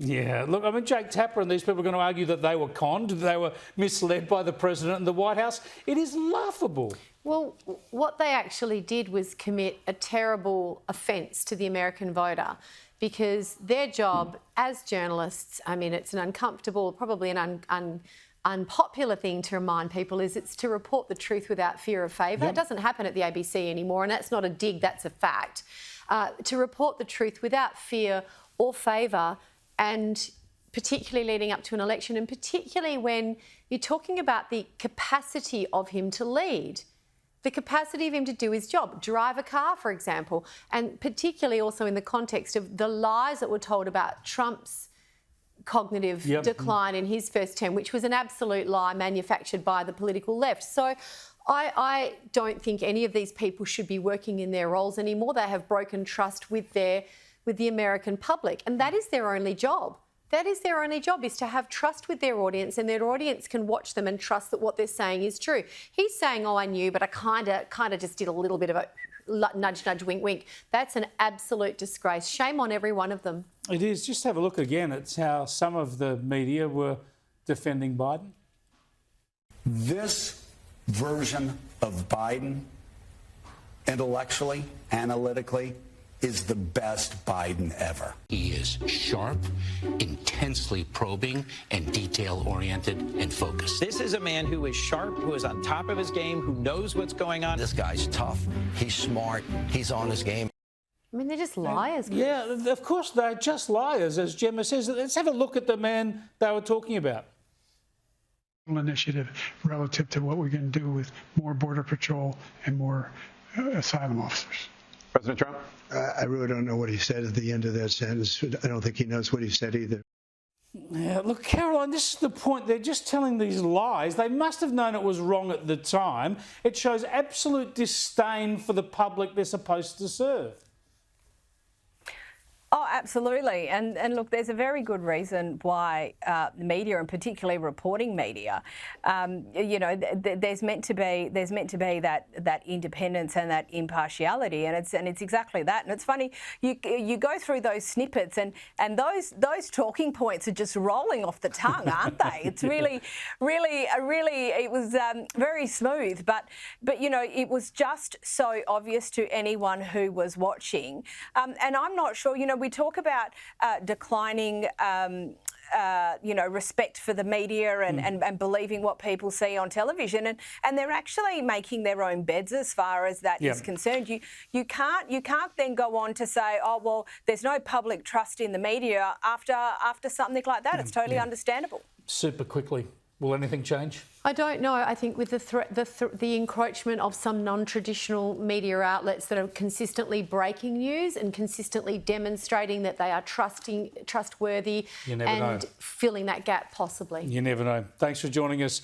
Yeah, look, I mean, Jake Tapper and these people are going to argue that they were conned, they were misled by the President and the White House. It is laughable. Well, what they actually did was commit a terrible offence to the American voter, because their job as journalists, I mean, it's an uncomfortable, probably an unpopular thing to remind people, is it's to report the truth without fear of favour. Yep. It doesn't happen at the ABC anymore, and that's not a dig, that's a fact. To report the truth without fear or favour, and particularly leading up to an election, and particularly when you're talking about the capacity of him to lead, the capacity of him to do his job, drive a car, for example, and particularly also in the context of the lies that were told about Trump's cognitive decline in his first term, which was an absolute lie manufactured by the political left. So I don't think any of these people should be working in their roles anymore. They have broken trust with the American public, and that is their only job. That is their only job, is to have trust with their audience, and their audience can watch them and trust that what they're saying is true. He's saying, oh, I knew, but I kind of just did a little bit of a nudge, nudge, wink, wink. That's an absolute disgrace. Shame on every one of them. It is. Just have a look again at how some of the media were defending Biden. This version of Biden, intellectually, analytically, is the best Biden ever. He is sharp, intensely probing, and detail-oriented and focused. This is a man who is sharp, who is on top of his game, who knows what's going on. This guy's tough. He's smart. He's on his game. I mean, they're just liars. Yeah, of course, they're just liars, as Gemma says. Let's have a look at the man they were talking about. Initiative relative to what we're going to do with more Border Patrol and more asylum officers. President Trump? I really don't know what he said at the end of that sentence. I don't think he knows what he said either. Yeah, look, Caroline, this is the point. They're just telling these lies. They must have known it was wrong at the time. It shows absolute disdain for the public they're supposed to serve. Oh, absolutely. And look, there's a very good reason why the media, and particularly reporting media, there's meant to be that independence and that impartiality, and it's exactly that. And it's funny, you go through those snippets, and those talking points are just rolling off the tongue, aren't they? It's really it was very smooth, but it was just so obvious to anyone who was watching. And I'm not sure, we talk about declining, respect for the media and believing what people see on television, and they're actually making their own beds as far as that is concerned. You can't then go on to say, oh well, there's no public trust in the media after something like that. It's totally understandable. Super quickly. Will anything change? I don't know. I think with the encroachment of some non-traditional media outlets that are consistently breaking news and consistently demonstrating that they are trustworthy and filling that gap possibly. You never know. Thanks for joining us.